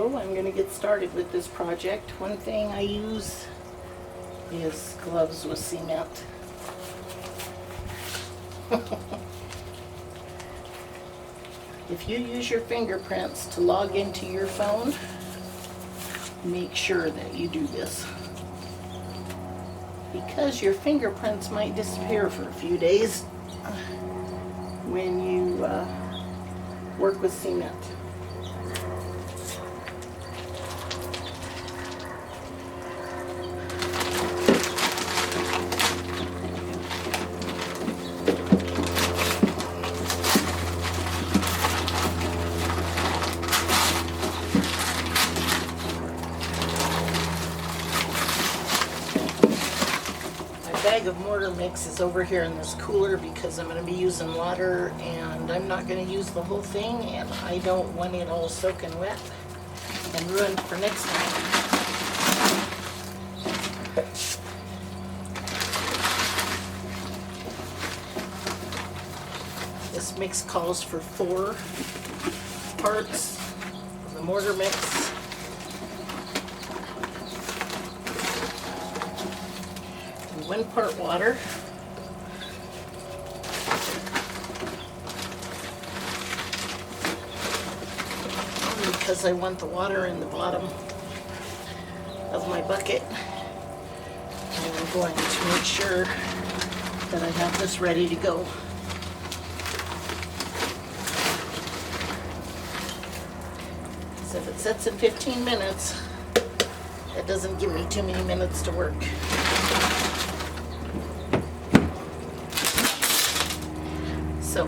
So I'm going to get started with this project. One thing I use is gloves with cement. If you use your fingerprints to log into your phone, make sure that you do this, because your fingerprints might disappear for a few days when you work with cement. Bag of mortar mix is over here in this cooler because I'm going to be using water, and I'm not going to use the whole thing, and I don't want it all soaking wet and ruined for next time. This mix calls for 4 parts of the mortar mix. 1 part water, because I want the water in the bottom of my bucket, and I'm going to make sure that I have this ready to go. So if it sets in 15 minutes, that doesn't give me too many minutes to work. So,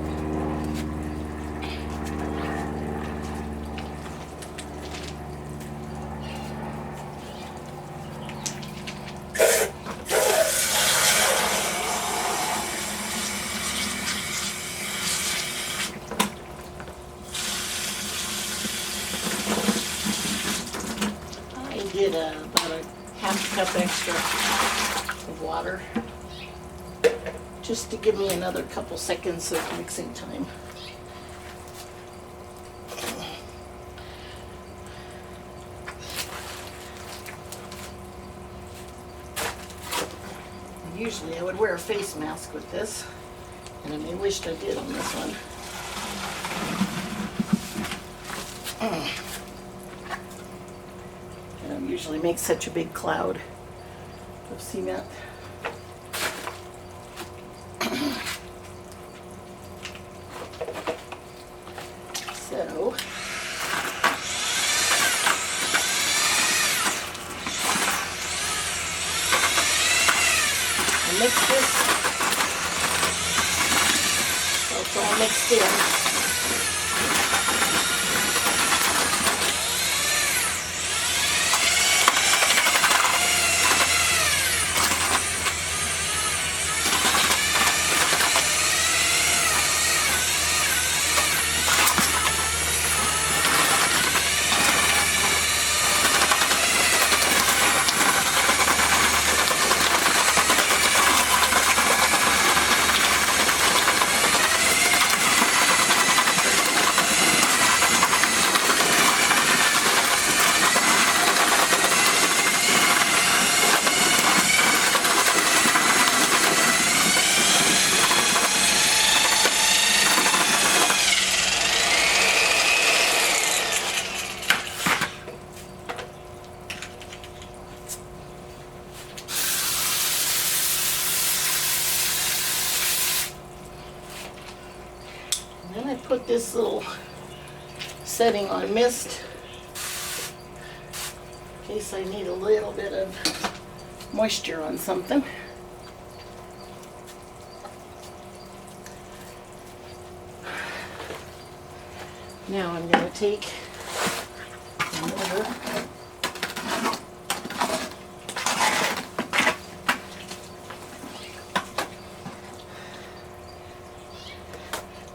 I did about a half cup extra of water, just to give me another couple seconds of mixing time. Usually I would wear a face mask with this, and I wished I did on this one. I don't usually make such a big cloud of cement. So, I mix this so it's all mixed in. Then I put this little setting on mist in case I need a little bit of moisture on something. Now I'm going to take the mortar .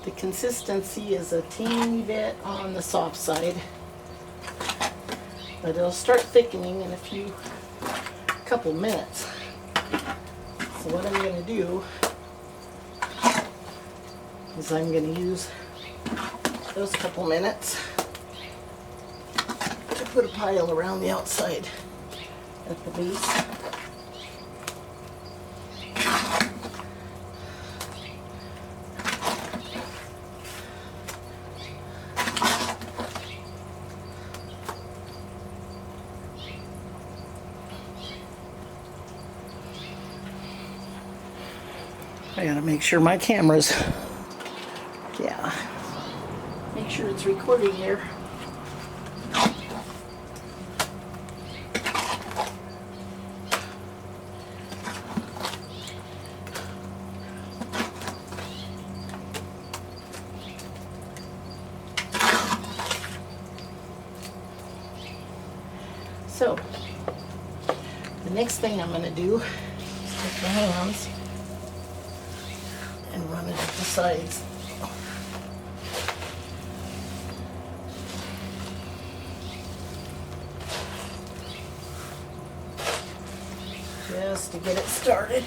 The consistency is a teeny bit on the soft side, but it'll start thickening in a couple minutes. So what I'm going to do is I'm going to use those couple minutes to put a pile around the outside at the base. I gotta make sure my camera's, yeah, make sure it's recording here. So, the next thing I'm gonna do is take the hands and run it up the sides. Just to get it started.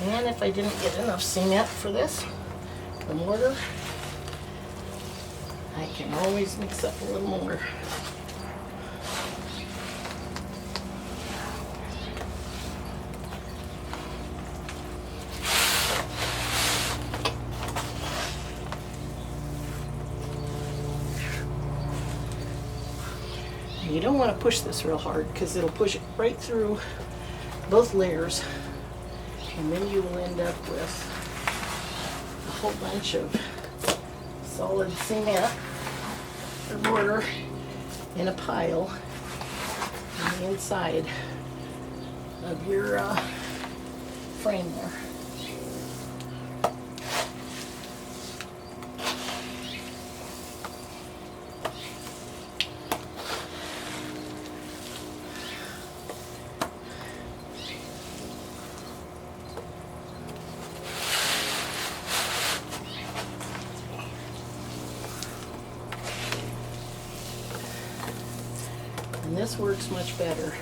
And if I didn't get enough cement for this, the mortar, I can always mix up a little more. You don't want to push this real hard because it'll push it right through both layers, and then you will end up with a whole bunch of solid cement or mortar in a pile on the inside of your frame there. And this works much better.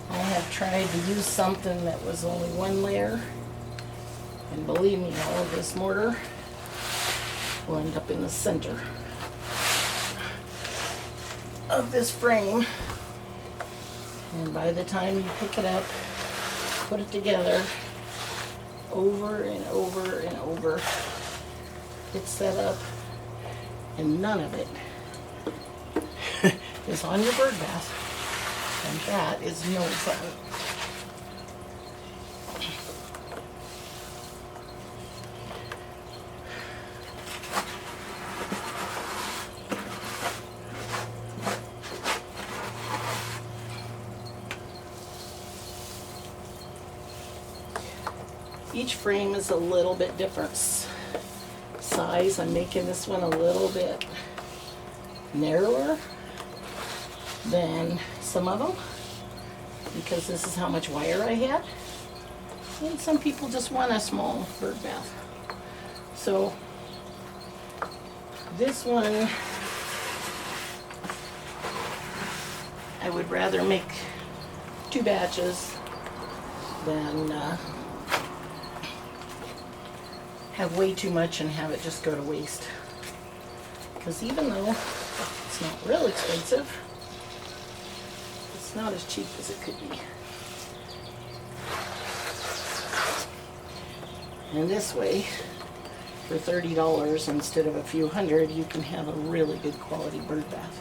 I have tried to use something that was only one layer, and believe me, all of this mortar will end up in the center of this frame. And by the time you pick it up, put it together, over and over and over, it's set up, and none of it is on your bird bath, and that is no fun. Each frame is a little bit different size. I'm making this one a little bit narrower than some of them because this is how much wire I had, and some people just want a small bird bath. So this one I would rather make 2 batches than have way too much and have it just go to waste, because even though it's not real expensive, it's not as cheap as it could be. And this way, for $30 instead of a few hundred, you can have a really good quality bird bath.